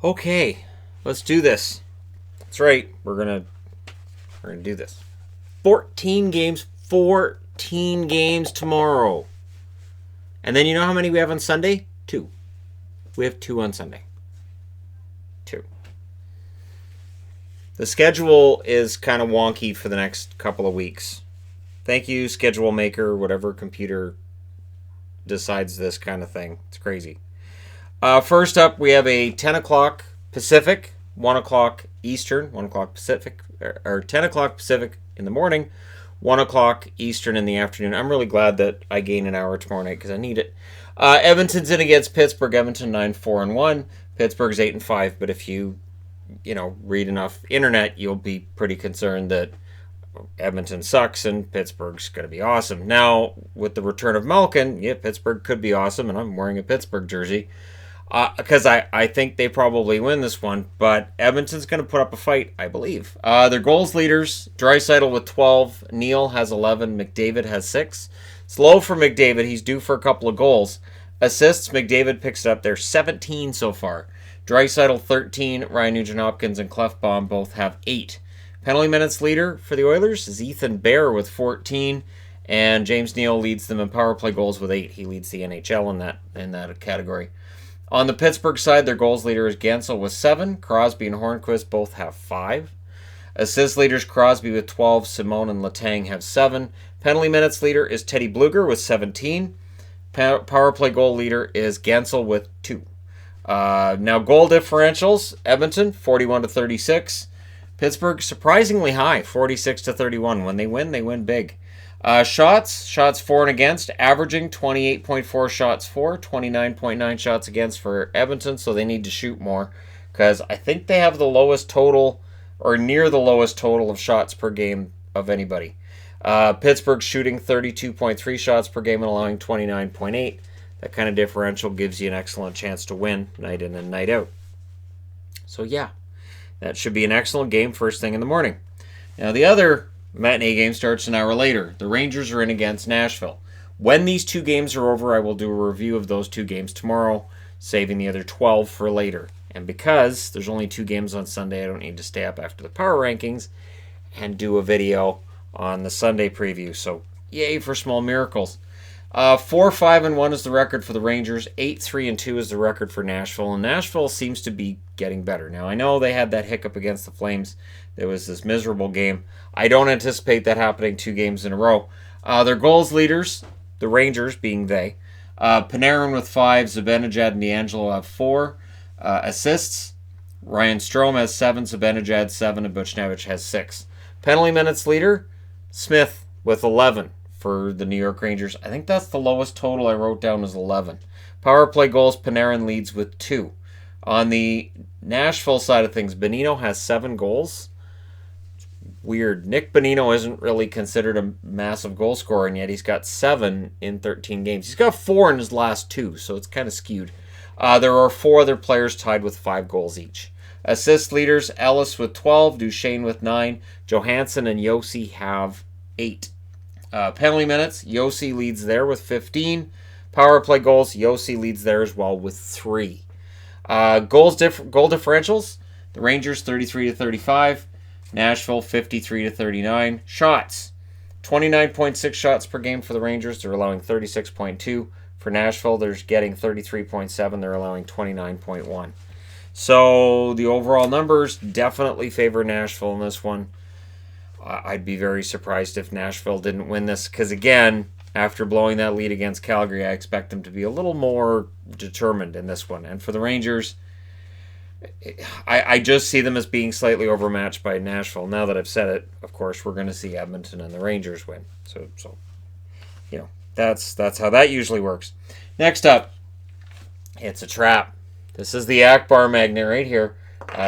Okay, let's do this. That's right. We're gonna do this. 14 games tomorrow. And then you know how many we have on Sunday? 2. We have 2 on Sunday. 2. The schedule is kind of wonky for the next couple of weeks. Thank you, schedule maker, whatever computer decides this kind of thing. It's crazy. First up, we have a 10 o'clock Pacific, 1 o'clock Eastern, 1 o'clock Pacific, or 10 o'clock Pacific in the morning, 1 o'clock Eastern in the afternoon. I'm really glad that I gain an hour tomorrow night because I need it. Edmonton's in against Pittsburgh. Edmonton 9-4-1. Pittsburgh's 8-5. But if you read enough internet, you'll be pretty concerned that Edmonton sucks and Pittsburgh's going to be awesome. Now, with the return of Malkin, yeah, Pittsburgh could be awesome, and I'm wearing a Pittsburgh jersey because I think they probably win this one, but Edmonton's going to put up a fight, I believe. Their goals leaders, Draisaitl with 12, Neal has 11, McDavid has 6. It's low for McDavid. He's due for a couple of goals. Assists, McDavid picks it up. They're 17 so far. Draisaitl 13, Ryan Nugent-Hopkins and Clefbaum both have 8. Penalty minutes leader for the Oilers is Ethan Bear with 14, and James Neal leads them in power play goals with 8. He leads the NHL in that category. On the Pittsburgh side, their goals leader is Gansel with 7. Crosby and Hornquist both have 5. Assist leaders Crosby with 12. Simone and Letang have 7. Penalty minutes leader is Teddy Bluger with 17. Power play goal leader is Gansel with 2. Now goal differentials, Edmonton 41-36. Pittsburgh surprisingly high, 46-31. When they win big. Shots for and against, averaging 28.4 shots for, 29.9 shots against for Edmonton, so they need to shoot more because I think they have the lowest total or near the lowest total of shots per game of anybody. Pittsburgh shooting 32.3 shots per game and allowing 29.8. That kind of differential gives you an excellent chance to win night in and night out. So yeah, that should be an excellent game first thing in the morning. Now the other matinee game starts an hour later. The Rangers are in against Nashville. When these 2 games are over, I will do a review of those 2 games tomorrow, saving the other 12 for later. And because there's only 2 games on Sunday, I don't need to stay up after the power rankings and do a video on the Sunday preview. So yay for small miracles. 4-5-1 is the record for the Rangers. 8-3-2 is the record for Nashville. And Nashville seems to be getting better. Now, I know they had that hiccup against the Flames. There was this miserable game. I don't anticipate that happening 2 games in a row. Their goals leaders, the Rangers being they, Panarin with 5, Zibanejad and D'Angelo have 4. Assists, Ryan Strome has 7, Zibanejad 7, and Buchnevich has 6. Penalty minutes leader, Smith with 11 for the New York Rangers. I think that's the lowest total I wrote down is 11. Power play goals, Panarin leads with 2. On the Nashville side of things, Bonino has 7 goals. Weird. Nick Bonino isn't really considered a massive goal scorer, and yet he's got 7 in 13 games. He's got 4 in his last 2, so it's kind of skewed. There are 4 other players tied with 5 goals each. Assist leaders, Ellis with 12, Duchesne with 9, Johansson and Yossi have 8. Penalty minutes, Yossi leads there with 15. Power play goals, Yossi leads there as well with 3. Goal differentials, the Rangers 33-35, Nashville 53-39. Shots, 29.6 shots per game for the Rangers. They're allowing 36.2. For Nashville, they're getting 33.7. They're allowing 29.1. So the overall numbers definitely favor Nashville in this one. I'd be very surprised if Nashville didn't win this because, again, after blowing that lead against Calgary, I expect them to be a little more determined in this one. And for the Rangers, I just see them as being slightly overmatched by Nashville. Now that I've said it, of course, we're going to see Edmonton and the Rangers win. So that's how that usually works. Next up, it's a trap. This is the Akbar magnet right here.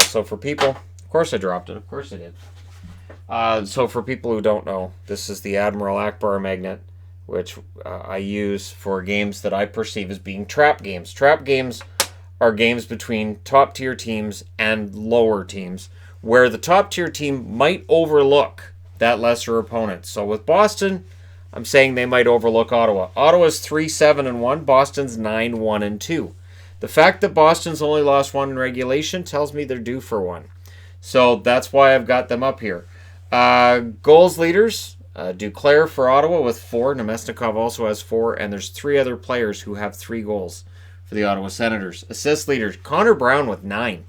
So for people, of course I dropped it. Of course I did. So for people who don't know, this is the Admiral Akbar magnet, which I use for games that I perceive as being trap games. Trap games are games between top-tier teams and lower teams, where the top-tier team might overlook that lesser opponent. So with Boston, I'm saying they might overlook Ottawa. Ottawa's 3-7-1, Boston's 9-1-2. The fact that Boston's only lost one in regulation tells me they're due for one. So that's why I've got them up here. Goals leaders, Duclair for Ottawa with 4. Nemesnikov also has 4. And there's 3 other players who have 3 goals for the Ottawa Senators. Assist leaders, Connor Brown with 9.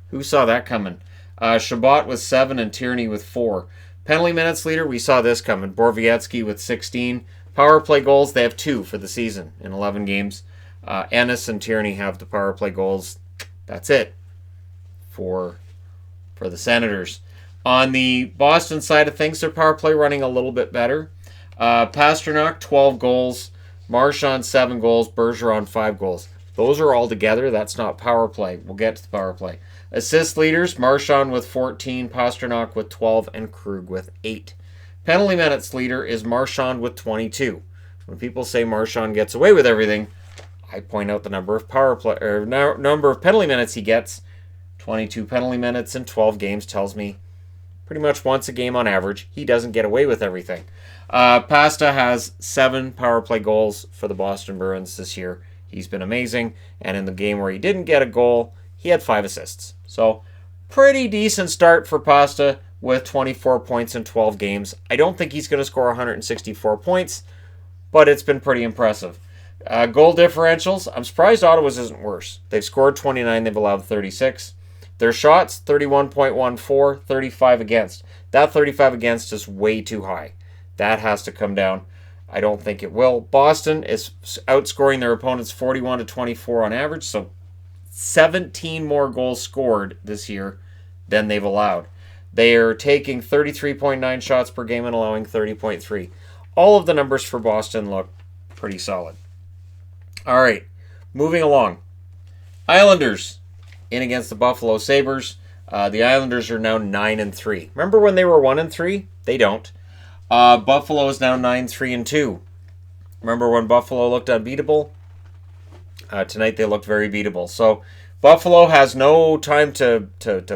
Who saw that coming? Shabbat with 7 and Tierney with 4. Penalty minutes leader, we saw this coming. Borowiecki with 16. Power play goals, they have 2 for the season in 11 games. Ennis and Tierney have the power play goals. That's it for the Senators. On the Boston side of things, their power play running a little bit better. Pasternak, 12 goals. Marchand, 7 goals. Bergeron, 5 goals. Those are all together. That's not power play. We'll get to the power play. Assist leaders, Marchand with 14, Pasternak with 12, and Krug with 8. Penalty minutes leader is Marchand with 22. When people say Marchand gets away with everything, I point out the number of number of penalty minutes he gets. 22 penalty minutes in 12 games tells me pretty much once a game on average he doesn't get away with everything. Pasta has 7 power play goals for the Boston Bruins this year. He's been amazing, and in the game where he didn't get a goal, he had 5 assists. So pretty decent start for Pasta with 24 points in 12 games. I don't think he's going to score 164 points, but it's been pretty impressive. Goal differentials, I'm surprised Ottawa's isn't worse. They've scored 29, they've allowed 36. Their shots, 31.14, 35 against. That 35 against is way too high. That has to come down. I don't think it will. Boston is outscoring their opponents 41-24 on average, so 17 more goals scored this year than they've allowed. They are taking 33.9 shots per game and allowing 30.3. All of the numbers for Boston look pretty solid. All right, moving along. Islanders in against the Buffalo Sabres. The Islanders are now 9-3. Remember when they were 1-3? They don't. Buffalo is now 9-3-2. Remember when Buffalo looked unbeatable? Tonight they looked very beatable. So Buffalo has no time to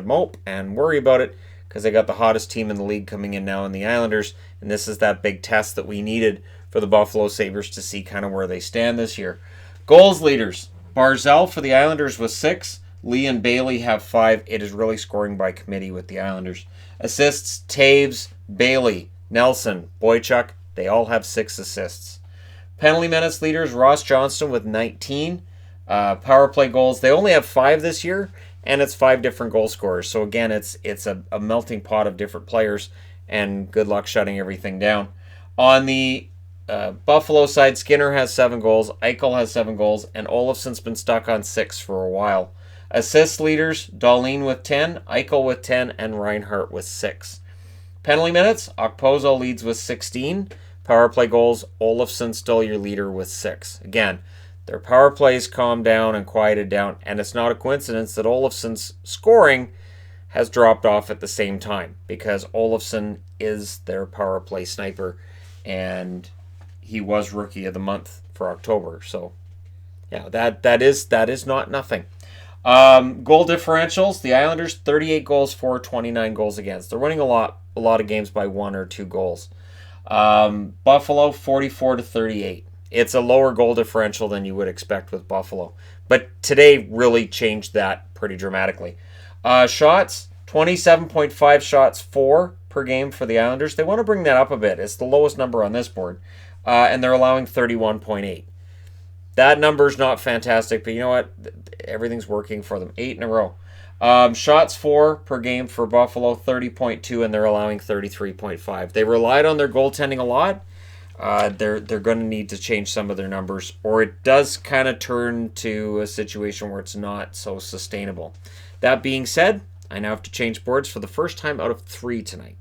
mope and worry about it because they got the hottest team in the league coming in now in the Islanders. And this is that big test that we needed for the Buffalo Sabres to see kind of where they stand this year. Goals leaders. Barzal for the Islanders with 6. Lee and Bailey have 5. It is really scoring by committee with the Islanders. Assists, Taves, Bailey, Nelson, Boychuk. They all have 6 assists. Penalty minutes leaders, Ross Johnston with 19. Power play goals, they only have 5 this year, and it's 5 different goal scorers. So again, it's a melting pot of different players, and good luck shutting everything down. On the Buffalo side, Skinner has 7 goals, Eichel has 7 goals, and Olofsson's been stuck on 6 for a while. Assist leaders, Dahlin with 10, Eichel with 10, and Reinhart with 6. Penalty minutes, Okposo leads with 16. Power play goals, Olofsson still your leader with 6. Again, their power plays calmed down and quieted down, and it's not a coincidence that Olofsson's scoring has dropped off at the same time because Olofsson is their power play sniper, and he was Rookie of the Month for October. So, yeah, that is not nothing. Goal differentials, the Islanders 38 goals for, 29 goals against. They're winning a lot of games by 1 or 2 goals. Buffalo 44-38. It's a lower goal differential than you would expect with Buffalo, but today really changed that pretty dramatically. Shots, 27.5 shots per game for the Islanders. They want to bring that up a bit. It's the lowest number on this board, and they're allowing 31.8. That number's not fantastic, but you know what? Everything's working for them. 8 in a row. Shots per game for Buffalo, 30.2, and they're allowing 33.5. They relied on their goaltending a lot. They're going to need to change some of their numbers, or it does kind of turn to a situation where it's not so sustainable. That being said, I now have to change boards for the first time out of 3 tonight.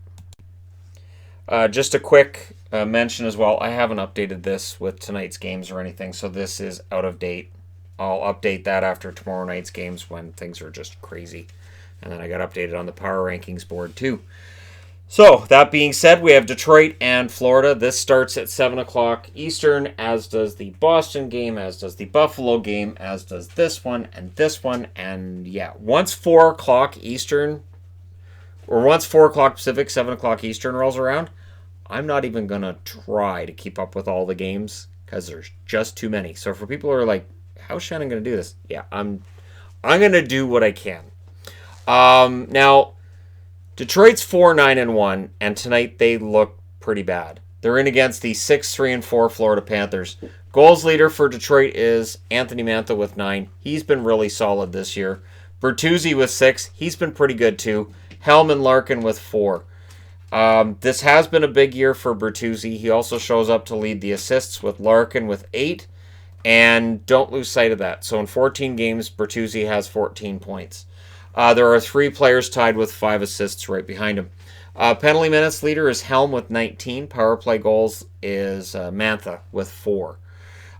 Just a quick mention as well. I haven't updated this with tonight's games or anything, so this is out of date. I'll update that after tomorrow night's games when things are just crazy. And then I got updated on the power rankings board too. So, that being said, we have Detroit and Florida. This starts at 7 o'clock Eastern, as does the Boston game, as does the Buffalo game, as does this one, and yeah, once 4 o'clock Eastern, or once 4 o'clock Pacific, 7 o'clock Eastern rolls around, I'm not even going to try to keep up with all the games, because there's just too many. So for people who are like how's Shannon going to do this? Yeah, I'm going to do what I can. Now, Detroit's 4-9-1, and tonight they look pretty bad. They're in against the 6-3-4 Florida Panthers. Goals leader for Detroit is Anthony Mantha with 9. He's been really solid this year. Bertuzzi with 6. He's been pretty good too. Helm and Larkin with 4. This has been a big year for Bertuzzi. He also shows up to lead the assists with Larkin with 8. And don't lose sight of that. So in 14 games, Bertuzzi has 14 points. There are 3 players tied with 5 assists right behind him. Penalty minutes leader is Helm with 19. Power play goals is Mantha with 4.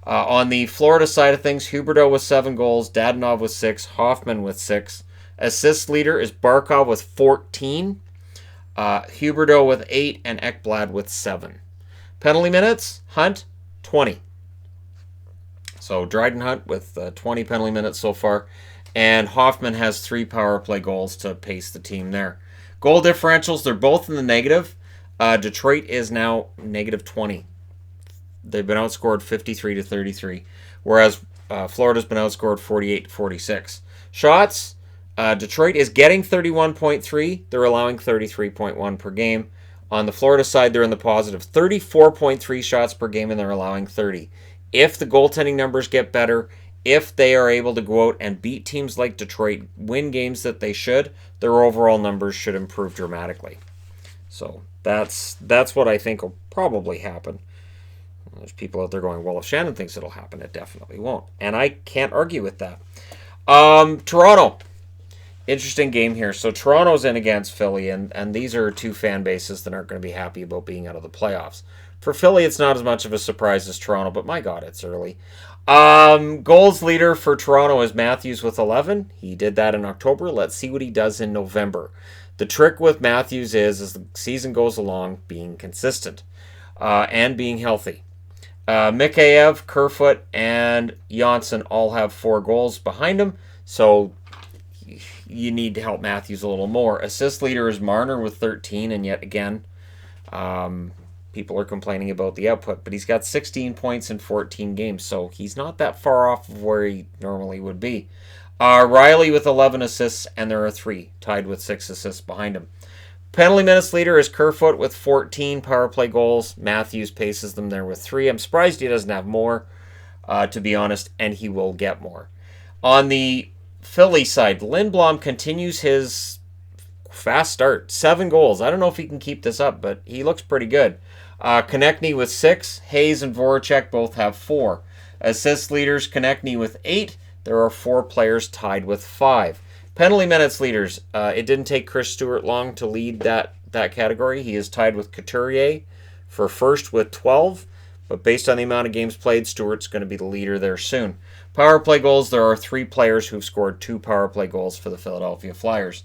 On the Florida side of things, Huberdeau with 7 goals, Dadonov with 6, Hoffman with 6. Assist leader is Barkov with 14. Huberdeau with 8, and Ekblad with 7. Penalty minutes, Hunt, 20. So Dryden Hunt with 20 penalty minutes so far. And Hoffman has 3 power play goals to pace the team there. Goal differentials, they're both in the negative. Detroit is now negative 20. They've been outscored 53-33. Whereas Florida's been outscored 48-46. Shots, Detroit is getting 31.3. They're allowing 33.1 per game. On the Florida side, they're in the positive. 34.3 shots per game, and they're allowing 30. If the goaltending numbers get better, if they are able to go out and beat teams like Detroit, win games that they should, their overall numbers should improve dramatically. So that's what I think will probably happen. There's people out there going, well, if Shannon thinks it'll happen, it definitely won't. And I can't argue with that. Toronto. Interesting game here. So Toronto's in against Philly, and these are 2 fan bases that aren't going to be happy about being out of the playoffs. For Philly, it's not as much of a surprise as Toronto, but my God, it's early. Goals leader for Toronto is Matthews with 11. He did that in October. Let's see what he does in November. The trick with Matthews is, as the season goes along, being consistent and being healthy. Mikheyev, Kerfoot, and Janssen all have 4 goals behind him, so you need to help Matthews a little more. Assist leader is Marner with 13, and yet again, people are complaining about the output, but he's got 16 points in 14 games, so he's not that far off of where he normally would be. Riley with 11 assists, and there are 3 tied with 6 assists behind him. Penalty minutes leader is Kerfoot with 14 power play goals. Matthews paces them there with 3. I'm surprised he doesn't have more, to be honest, and he will get more. On the Philly side, Lindblom continues his fast start. 7 goals. I don't know if he can keep this up, but he looks pretty good. Konechny with 6. Hayes and Voracek both have 4. Assist leaders, Konechny with 8. There are 4 players tied with 5. Penalty minutes leaders. It didn't take Chris Stewart long to lead that category. He is tied with Couturier for first with 12. But based on the amount of games played, Stewart's going to be the leader there soon. Power play goals. There are 3 players who've scored 2 power play goals for the Philadelphia Flyers.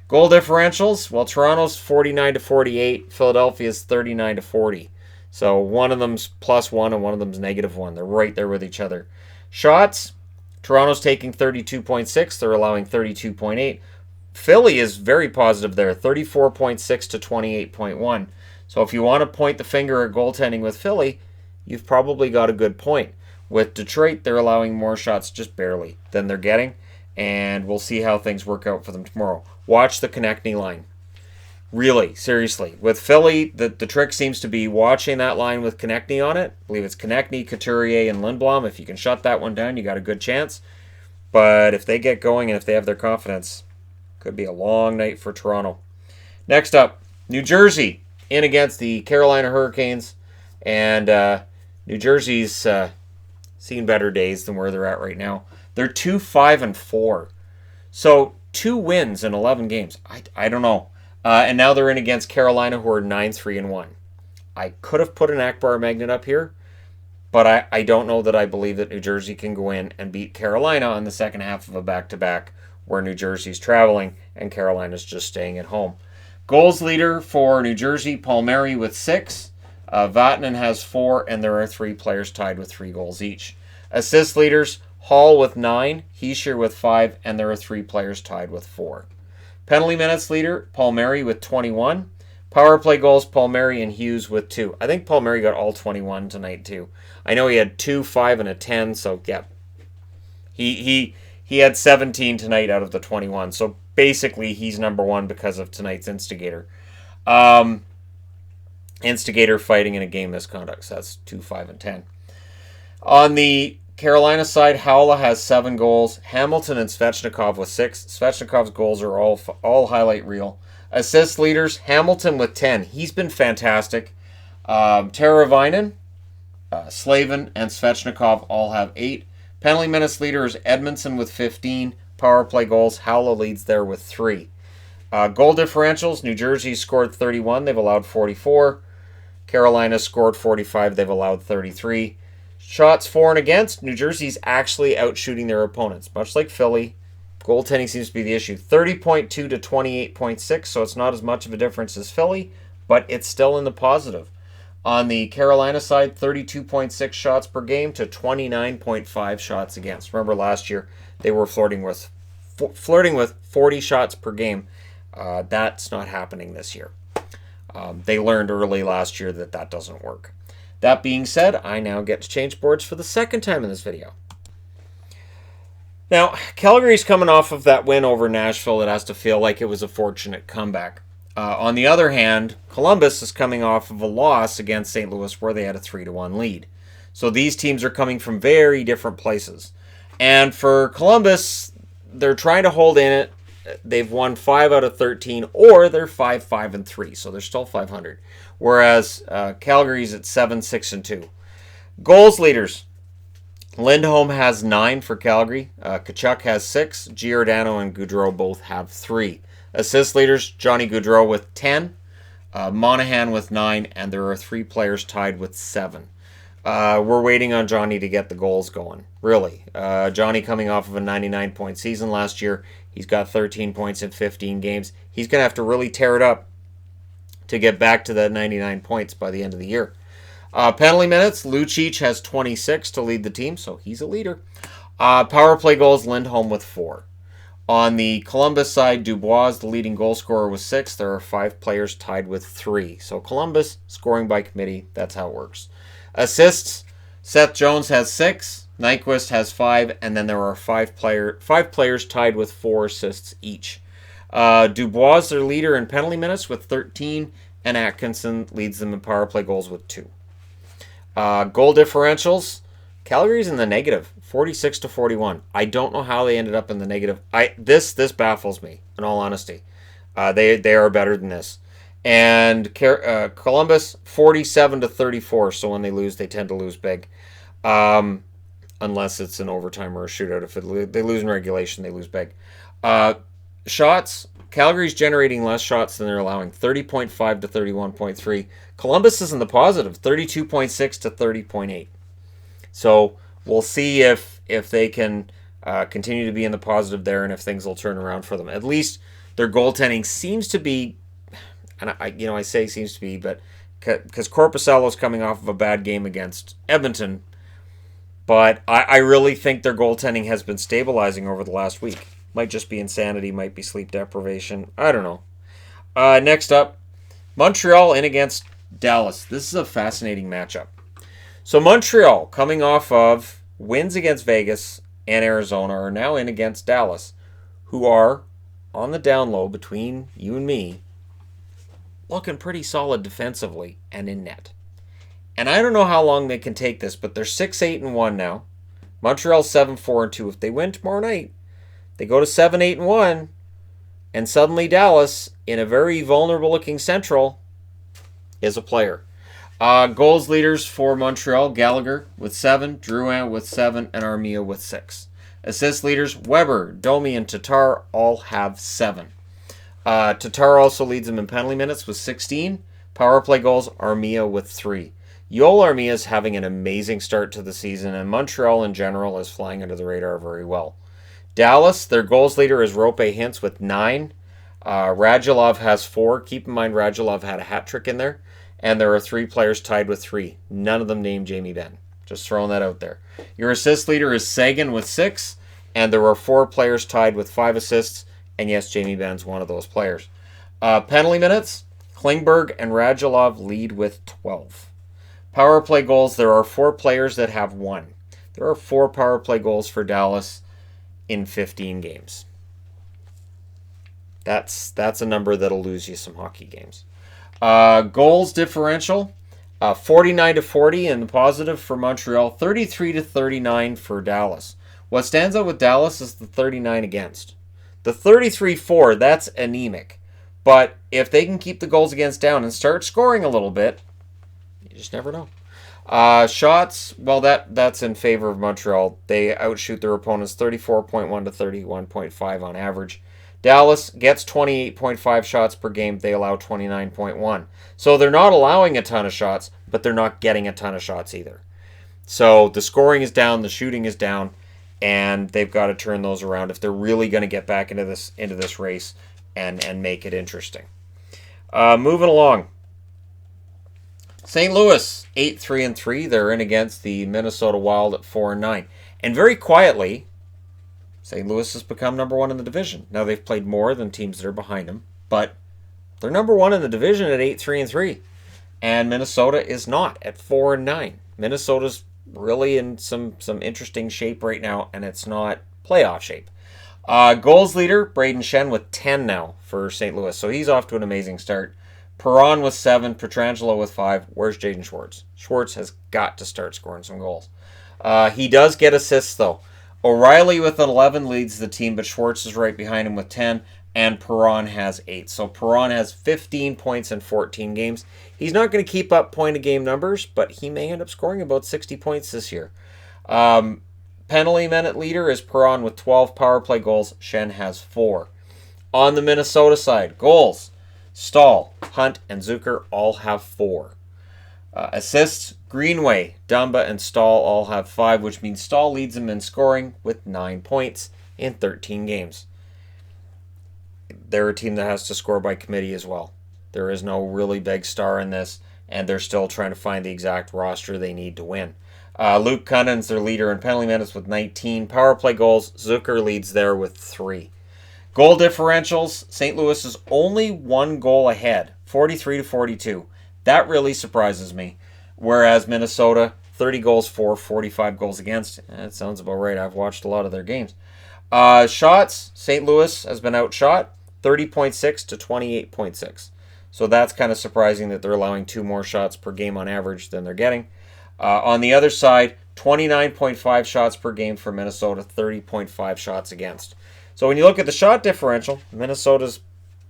Goal differentials. Well, Toronto's 49-48. Philadelphia's 39-40. So one of them's +1 and one of them's -1. They're right there with each other. Shots. Toronto's taking 32.6. They're allowing 32.8. Philly is very positive there, 34.6 to 28.1. So if you want to point the finger at goaltending with Philly, you've probably got a good point. With Detroit, they're allowing more shots just barely than they're getting, and we'll see how things work out for them tomorrow. Watch the Konechny line. Really, seriously. With Philly, the trick seems to be watching that line with Konechny on it. I believe it's Konechny, Couturier, and Lindblom. If you can shut that one down, you got a good chance. But if they get going and if they have their confidence, could be a long night for Toronto. Next up, New Jersey in against the Carolina Hurricanes. And New Jersey's seen better days than where they're at right now. They're 2-5-4. So 2 wins in 11 games. I don't know. And now they're in against Carolina, who are 9-3-1. I could have put an Akbar Magnet up here, but I don't know that I believe that New Jersey can go in and beat Carolina on the second half of a back-to-back where New Jersey's traveling and Carolina's just staying at home. Goals leader for New Jersey, Palmieri with 6. Vatanen has 4, and there are 3 players tied with 3 goals each. Assist leaders, Hall with 9, Hischier with 5, and there are 3 players tied with 4. Penalty minutes leader, Palmieri with 21. Power play goals, Palmieri and Hughes with 2. I think Palmieri got all 21 tonight too. I know he had 2, 5, and a 10, so yeah. He had 17 tonight out of the 21. So basically, he's number one because of tonight's instigator. Instigator fighting in a game misconduct. So that's 2, 5, and 10. On the Carolina side, Haula has 7 goals. Hamilton and Svechnikov with 6. Svechnikov's goals are all highlight reel. Assist leaders, Hamilton with 10. He's been fantastic. Teravainen, Slavin, and Svechnikov all have 8. Penalty minutes leader is Edmondson with 15. Power play goals, Haula leads there with 3. Goal differentials, New Jersey scored 31. They've allowed 44. Carolina scored 45. They've allowed 33. Shots for and against, New Jersey's actually outshooting their opponents. Much like Philly, goaltending seems to be the issue. 30.2 to 28.6, so it's not as much of a difference as Philly, but it's still in the positive. On the Carolina side, 32.6 shots per game to 29.5 shots against. Remember last year, they were flirting with 40 shots per game. That's not happening this year. They learned early last year that doesn't work. That being said, I now get to change boards for the second time in this video. Now, Calgary's coming off of that win over Nashville. It has to feel like it was a fortunate comeback. On the other hand, Columbus is coming off of a loss against St. Louis where they had a 3-1 lead. So these teams are coming from very different places. And for Columbus, they're trying to hold in it. They've won 5 out of 13, or they're 5-5-3, so they're still 500. Whereas Calgary's at 7-6-2. Goals leaders. Lindholm has 9 for Calgary. Tkachuk has 6. Giordano and Gaudreau both have 3. Assist leaders, Johnny Gaudreau with 10. Monahan with 9, and there are 3 players tied with 7. We're waiting on Johnny to get the goals going, really. Johnny coming off of a 99-point season last year. He's got 13 points in 15 games. He's going to have to really tear it up to get back to that 99 points by the end of the year. Penalty minutes, Lucic has 26 to lead the team, so he's a leader. Power play goals, Lindholm with 4. On the Columbus side, Dubois, the leading goal scorer, with 6. There are 5 players tied with 3. So Columbus scoring by committee. That's how it works. Assists, Seth Jones has 6. Nyquist has 5, and then there are 5 players tied with 4 assists each. Dubois, their leader in penalty minutes with 13, and Atkinson leads them in power play goals with 2. Goal differentials, Calgary's in the negative, 46 to 41. I don't know how they ended up in the negative. This baffles me, in all honesty. They are better than this. And Columbus, 47 to 34. So when they lose, they tend to lose big. Unless it's an overtime or a shootout. If they lose in regulation, they lose big. Shots, Calgary's generating less shots than they're allowing, 30.5 to 31.3. Columbus is in the positive, 32.6 to 30.8. So we'll see if they can continue to be in the positive there and if things will turn around for them. At least their goaltending seems to be, and I say seems to be, but because Korpisalo's coming off of a bad game against Edmonton, but I really think their goaltending has been stabilizing over the last week. Might just be insanity, might be sleep deprivation. I don't know. Next up, Montreal in against Dallas. This is a fascinating matchup. So Montreal, coming off of wins against Vegas and Arizona, are now in against Dallas, who are on the down low between you and me, looking pretty solid defensively and in net. And I don't know how long they can take this, but they're 6-8-1 now. Montreal's 7-4-2. If they win tomorrow night, they go to 7-8-1, and suddenly Dallas, in a very vulnerable-looking Central, is a player. Goals leaders for Montreal, Gallagher with 7, Drouin with 7, and Armia with 6. Assist leaders, Weber, Domi, and Tatar all have 7. Tatar also leads them in penalty minutes with 16. Power play goals, Armia with 3. Yoel Armia is having an amazing start to the season, and Montreal in general is flying under the radar very well. Dallas, their goals leader is Rope Hintz with 9. Radulov has 4. Keep in mind Radulov had a hat trick in there. And there are 3 players tied with 3. None of them named Jamie Benn. Just throwing that out there. Your assist leader is Sagan with 6. And there are 4 players tied with 5 assists. And yes, Jamie Benn's one of those players. Penalty minutes, Klingberg and Radulov lead with 12. Power play goals, there are 4 players that have 1. There are 4 power play goals for Dallas. in 15 games. That's a number that'll lose you some hockey games. Goals differential, 49-40 in the positive for Montreal, 33-39 for Dallas. What stands out with Dallas is the 39 against. The 33-4, that's anemic. But if they can keep the goals against down and start scoring a little bit, you just never know. Shots, well, that's in favor of Montreal. They outshoot their opponents 34.1 to 31.5 on average. Dallas gets 28.5 shots per game. They allow 29.1. So they're not allowing a ton of shots, but they're not getting a ton of shots either. So the scoring is down, the shooting is down, and they've got to turn those around if they're really going to get back into this race and make it interesting. Moving along. St. Louis, 8-3-3. They're in against the Minnesota Wild at 4-9. And very quietly, St. Louis has become number one in the division. Now, they've played more than teams that are behind them, but they're number one in the division at 8-3-3. And Minnesota is not at 4-9. Minnesota's really in some interesting shape right now, and it's not playoff shape. Goals leader, Braden Shen with 10 now for St. Louis. So he's off to an amazing start. Perron with 7, Pietrangelo with 5. Where's Jaden Schwartz? Schwartz has got to start scoring some goals. He does get assists, though. O'Reilly with 11 leads the team, but Schwartz is right behind him with 10, and Perron has 8. So Perron has 15 points in 14 games. He's not going to keep up point-a-game numbers, but he may end up scoring about 60 points this year. Penalty minute leader is Perron with 12 power play goals. Shen has 4. On the Minnesota side, goals. Stahl, Hunt, and Zucker all have 4. Assists, Greenway, Dumba, and Stahl all have 5, which means Stahl leads them in scoring with 9 points in 13 games. They're a team that has to score by committee as well. There is no really big star in this, and they're still trying to find the exact roster they need to win. Luke Cunning's their leader in penalty minutes with 19. Power play goals, Zucker leads there with 3. Goal differentials, St. Louis is only 1 goal ahead, 43-42. That really surprises me. Whereas Minnesota, 30 goals for, 45 goals against. That sounds about right. I've watched a lot of their games. Shots, St. Louis has been outshot, 30.6 to 28.6. So that's kind of surprising that they're allowing 2 more shots per game on average than they're getting. On the other side, 29.5 shots per game for Minnesota, 30.5 shots against. So when you look at the shot differential, Minnesota's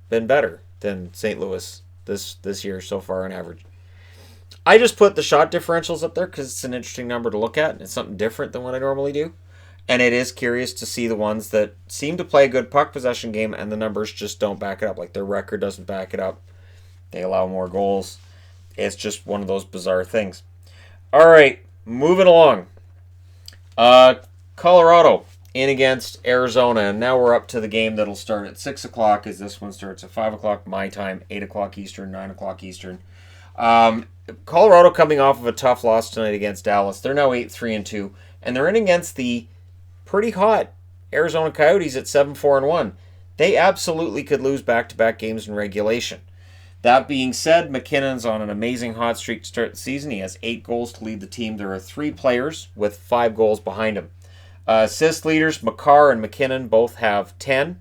been better than St. Louis this year so far on average. I just put the shot differentials up there because it's an interesting number to look at. It's something different than what I normally do. And it is curious to see the ones that seem to play a good puck possession game and the numbers just don't back it up. Like their record doesn't back it up. They allow more goals. It's just one of those bizarre things. All right, moving along. Colorado in against Arizona, and now we're up to the game that'll start at 6 o'clock as this one starts at 5 o'clock my time, 8 o'clock Eastern, 9 o'clock Eastern. Colorado coming off of a tough loss tonight against Dallas. They're now 8-3-2, and they're in against the pretty hot Arizona Coyotes at 7-4-1. They absolutely could lose back-to-back games in regulation. That being said, McKinnon's on an amazing hot streak to start the season. He has 8 goals to lead the team. There are 3 players with 5 goals behind him. Assist leaders, Makar and McKinnon both have 10.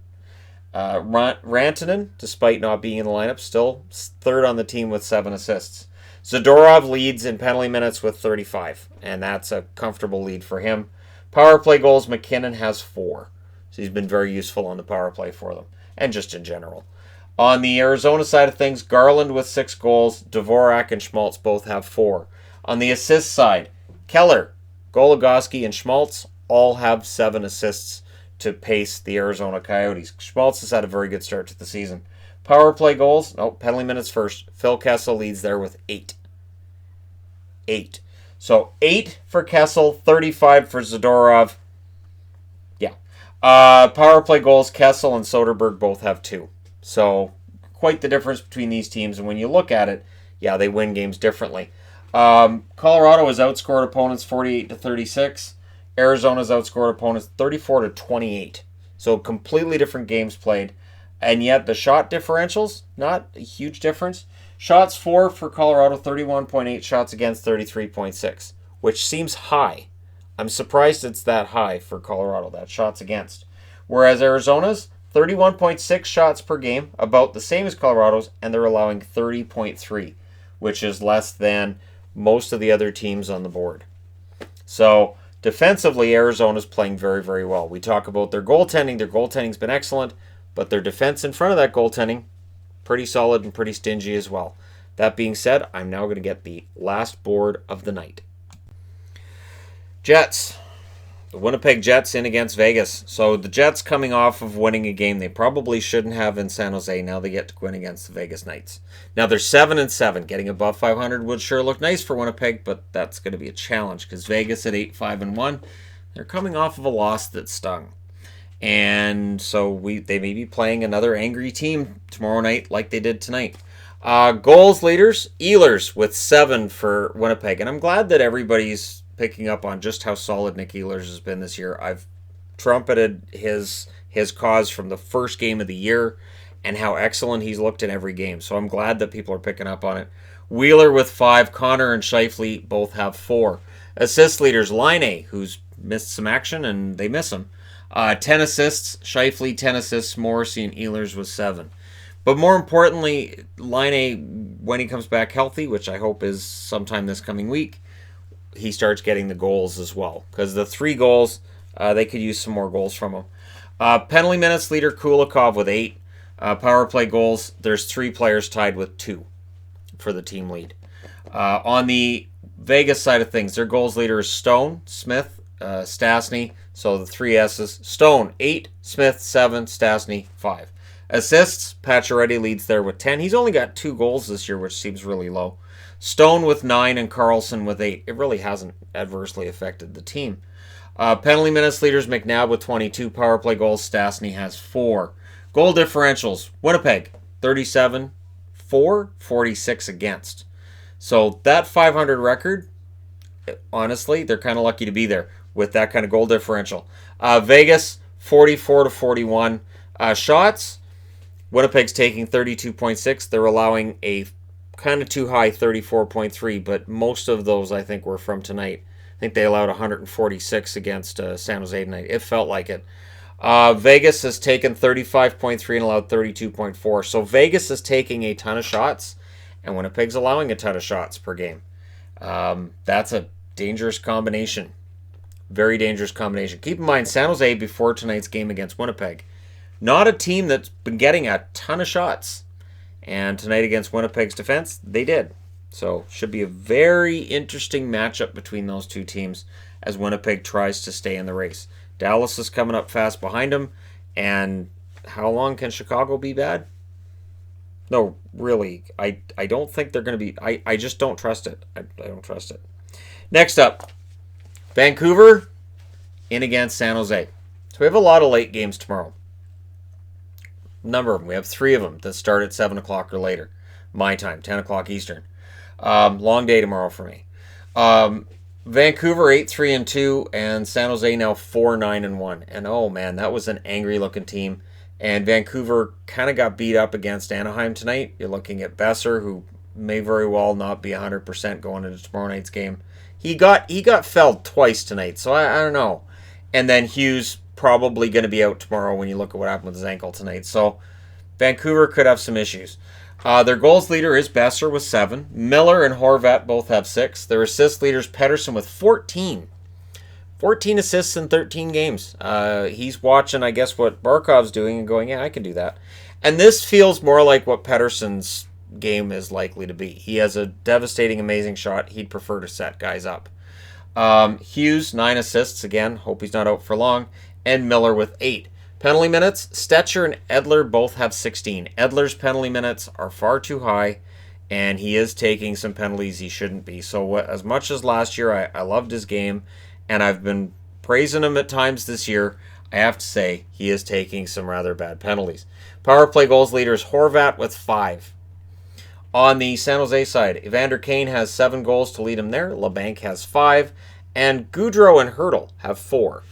Rantanen, despite not being in the lineup, still third on the team with 7 assists. Zadorov leads in penalty minutes with 35, and that's a comfortable lead for him. Power play goals, McKinnon has 4. So he's been very useful on the power play for them, and just in general. On the Arizona side of things, Garland with 6 goals, Dvorak and Schmaltz both have 4. On the assist side, Keller, Goligoski, and Schmaltz all have 7 assists to pace the Arizona Coyotes. Schmaltz has had a very good start to the season. Power play goals, penalty minutes first. Phil Kessel leads there with 8. 8. So 8 for Kessel, 35 for Zadorov. Yeah. Power play goals, Kessel and Soderberg both have 2. So quite the difference between these teams. And when you look at it, yeah, they win games differently. Colorado has outscored opponents 48-36. Arizona's outscored opponents 34-28. So completely different games played. And yet the shot differentials, not a huge difference. Shots for Colorado, 31.8 shots against 33.6, which seems high I'm surprised it's that high for Colorado, that shots against. Whereas Arizona's 31.6 shots per game, about the same as Colorado's, and they're allowing 30.3, which is less than most of the other teams on the board. So defensively, Arizona's playing very, very well. We talk about their goaltending. Their goaltending's been excellent, but their defense in front of that goaltending, pretty solid and pretty stingy as well. That being said, I'm now going to get the last board of the night. Jets. The Winnipeg Jets in against Vegas. So the Jets coming off of winning a game they probably shouldn't have in San Jose. Now they get to win against the Vegas Knights. Now they're 7-7. Getting above 500 would sure look nice for Winnipeg, but that's going to be a challenge because Vegas at 8-5-1, they're coming off of a loss that stung. And so they may be playing another angry team tomorrow night like they did tonight. Goals leaders, Ehlers with 7 for Winnipeg. And I'm glad that everybody's picking up on just how solid Nick Ehlers has been this year. I've trumpeted his cause from the first game of the year and how excellent he's looked in every game. So I'm glad that people are picking up on it. Wheeler with 5, Connor and Scheifele both have 4. Assist leaders, Laine, who's missed some action and they miss him. 10 assists, Scheifele 10 assists, Morrissey and Ehlers with 7. But more importantly, Laine, when he comes back healthy, which I hope is sometime this coming week, he starts getting the goals as well. Because the 3 goals, they could use some more goals from him. Penalty minutes leader, Kulikov with 8. Power play goals, there's 3 players tied with 2 for the team lead. On the Vegas side of things, their goals leader is Stone, Smith, Stastny. So the 3 S's. Stone, 8. Smith, 7. Stastny, 5. Assists, Pacioretty leads there with 10. He's only got 2 goals this year, which seems really low. Stone with 9 and Carlson with 8. It really hasn't adversely affected the team. Penalty minutes leaders, McNabb with 22. Power play goals, Stastny has 4. Goal differentials, Winnipeg, 37 for, 46 against. So that 500 record, honestly, they're kind of lucky to be there with that kind of goal differential. Vegas, 44-41. Shots, Winnipeg's taking 32.6. They're allowing a kind of too high 34.3, but most of those I think were from tonight. I think they allowed 146 against San Jose tonight. It felt like it. Vegas has taken 35.3 and allowed 32.4. So Vegas is taking a ton of shots, and Winnipeg's allowing a ton of shots per game. That's a dangerous combination. Very dangerous combination. Keep in mind, San Jose, before tonight's game against Winnipeg, not a team that's been getting a ton of shots. And tonight against Winnipeg's defense, they did. So should be a very interesting matchup between those two teams as Winnipeg tries to stay in the race. Dallas is coming up fast behind them. And how long can Chicago be bad? No, really. I don't think they're going to be... I just don't trust it. I don't trust it. Next up, Vancouver in against San Jose. So we have a lot of late games tomorrow. Number of them. We have 3 of them that start at 7 o'clock or later. My time, 10 o'clock Eastern. Long day tomorrow for me. Vancouver 8-3-2 and San Jose now 4-9-1. And oh man, that was an angry looking team. And Vancouver kind of got beat up against Anaheim tonight. You're looking at Besser, who may very well not be 100% going into tomorrow night's game. He got felled twice tonight, so I don't know. And then Hughes probably going to be out tomorrow when you look at what happened with his ankle tonight. So Vancouver could have some issues. Their goals leader is Besser with 7. Miller and Horvat both have 6. Their assist leaders, Pettersson with 14. 14 assists in 13 games. He's watching, I guess, what Barkov's doing and going, yeah, I can do that. And this feels more like what Pettersson's game is likely to be. He has a devastating, amazing shot. He'd prefer to set guys up. Hughes, 9 assists. Again, hope he's not out for long. And Miller with 8. Penalty minutes, Stetcher and Edler both have 16. Edler's penalty minutes are far too high, and he is taking some penalties he shouldn't be. So as much as last year I loved his game, and I've been praising him at times this year, I have to say he is taking some rather bad penalties. Power play goals leader is Horvat with 5. On the San Jose side, Evander Kane has 7 goals to lead him there. LeBanc has 5. And Goudreau and Hurdle have 4.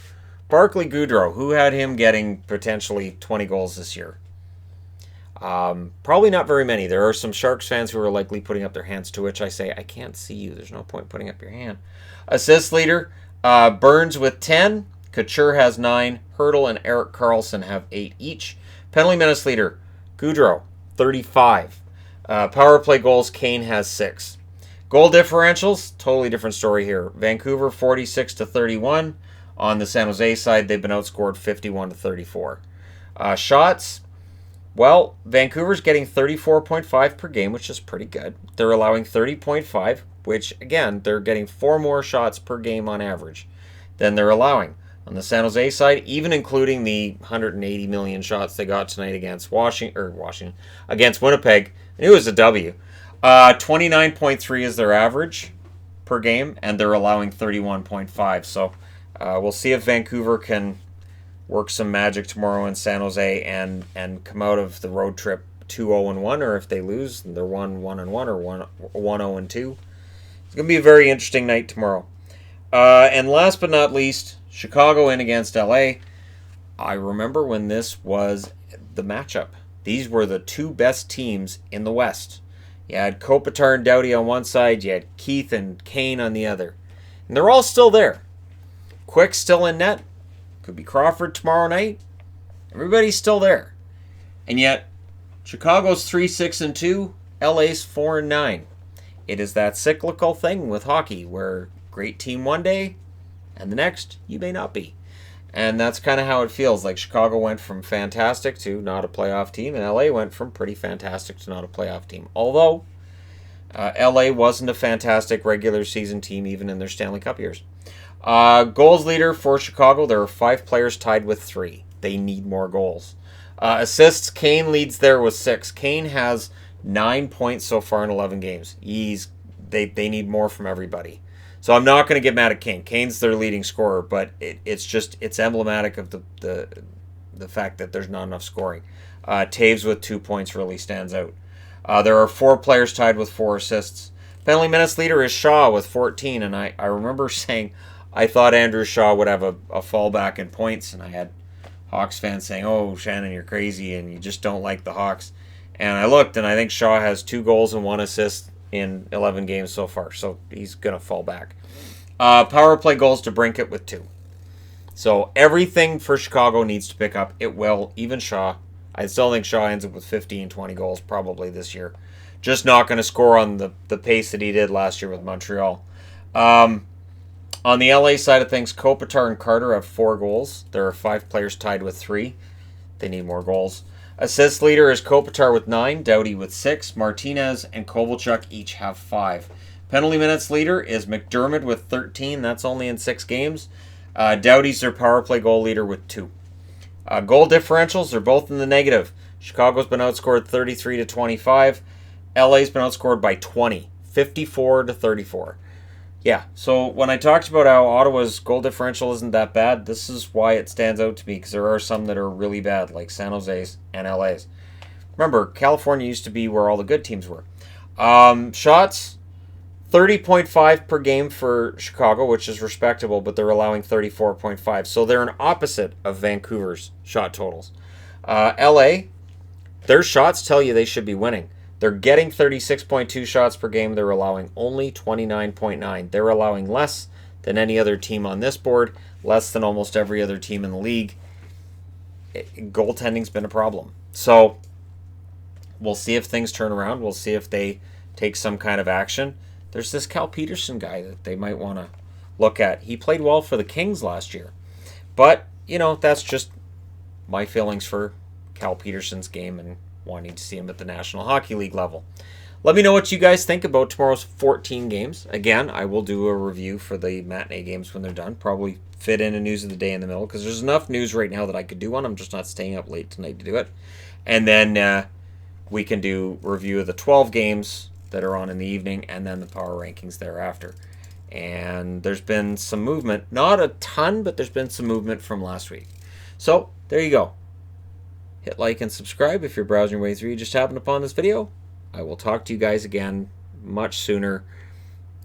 Barclay Goudreau, who had him getting potentially 20 goals this year? Probably not very many. There are some Sharks fans who are likely putting up their hands, to which I say, I can't see you. There's no point putting up your hand. Assist leader, Burns with 10. Couture has 9. Hurdle and Erik Karlsson have 8 each. Penalty minutes leader, Gaudreau, 35. Power play goals, Kane has 6. Goal differentials, totally different story here. Vancouver, 46-31. On the San Jose side, they've been outscored 51-34. Shots, well, Vancouver's getting 34.5 per game, which is pretty good. They're allowing 30.5, which, again, they're getting 4 more shots per game on average than they're allowing. On the San Jose side, even including the 180 million shots they got tonight against against Winnipeg, it was a W. 29.3 is their average per game, and they're allowing 31.5. So we'll see if Vancouver can work some magic tomorrow in San Jose and come out of the road trip 2-0-1, or if they lose, they're 1-1-1 or 1-0-2. It's going to be a very interesting night tomorrow. And last but not least, Chicago in against LA. I remember when this was the matchup. These were the 2 best teams in the West. You had Kopitar and Doughty on one side. You had Keith and Kane on the other. And they're all still there. Quick's still in net. Could be Crawford tomorrow night. Everybody's still there. And yet, Chicago's 3-6-2. LA's 4-9. It is that cyclical thing with hockey where great team one day, and the next, you may not be. And that's kind of how it feels. Like Chicago went from fantastic to not a playoff team, and LA went from pretty fantastic to not a playoff team. Although, LA wasn't a fantastic regular season team even in their Stanley Cup years. Goals leader for Chicago, there are 5 players tied with 3. They need more goals. Assists, Kane leads there with 6. Kane has 9 points so far in 11 games. They need more from everybody. So I'm not going to get mad at Kane. Kane's their leading scorer, but it's emblematic of the fact that there's not enough scoring. Taves with 2 points really stands out. There are 4 players tied with 4 assists. Penalty minutes leader is Shaw with 14, and I remember saying I thought Andrew Shaw would have a fallback in points, and I had Hawks fans saying, "Oh, Shannon, you're crazy, and you just don't like the Hawks." And I looked, and I think Shaw has 2 goals and 1 assist in 11 games so far, so he's going to fall back. Power play goals to Brinkett with 2. So everything for Chicago needs to pick up. It will, even Shaw. I still think Shaw ends up with 15, 20 goals probably this year. Just not going to score on the pace that he did last year with Montreal. On the LA side of things, Kopitar and Carter have 4 goals. There are 5 players tied with 3. They need more goals. Assist leader is Kopitar with 9, Doughty with 6, Martinez and Kovalchuk each have 5. Penalty minutes leader is McDermott with 13. That's only in 6 games. Doughty's their power play goal leader with 2. Goal differentials are both in the negative. Chicago's been outscored 33-25. LA's been outscored by 20, 54-34. Yeah, so when I talked about how Ottawa's goal differential isn't that bad, this is why it stands out to me, because there are some that are really bad, like San Jose's and LA's. Remember, California used to be where all the good teams were. Shots, 30.5 per game for Chicago, which is respectable, but they're allowing 34.5. So they're an opposite of Vancouver's shot totals. LA, their shots tell you they should be winning. They're getting 36.2 shots per game. They're allowing only 29.9. They're allowing less than any other team on this board, less than almost every other team in the league. Goaltending's been a problem. So we'll see if things turn around. We'll see if they take some kind of action. There's this Cal Peterson guy that they might want to look at. He played well for the Kings last year. But, that's just my feelings for Cal Peterson's game and wanting to see him at the National Hockey League level. Let me know what you guys think about tomorrow's 14 games. Again, I will do a review for the matinee games when they're done. Probably fit in a news of the day in the middle, because there's enough news right now that I could do one. I'm just not staying up late tonight to do it. And then we can do review of the 12 games that are on in the evening, and then the power rankings thereafter. And there's been some movement. Not a ton, but there's been some movement from last week. So, there you go. Hit like and subscribe if you're browsing your way through. You just happened upon this video. I will talk to you guys again much sooner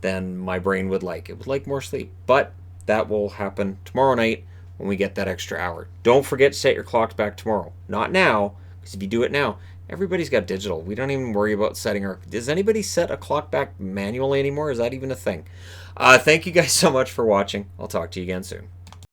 than my brain would like. It would like more sleep. But that will happen tomorrow night when we get that extra hour. Don't forget to set your clocks back tomorrow. Not now, because if you do it now, Everybody's got digital. We don't even worry about setting our... Does anybody set a clock back manually anymore? Is that even a thing? Thank you guys so much for watching. I'll talk to you again soon.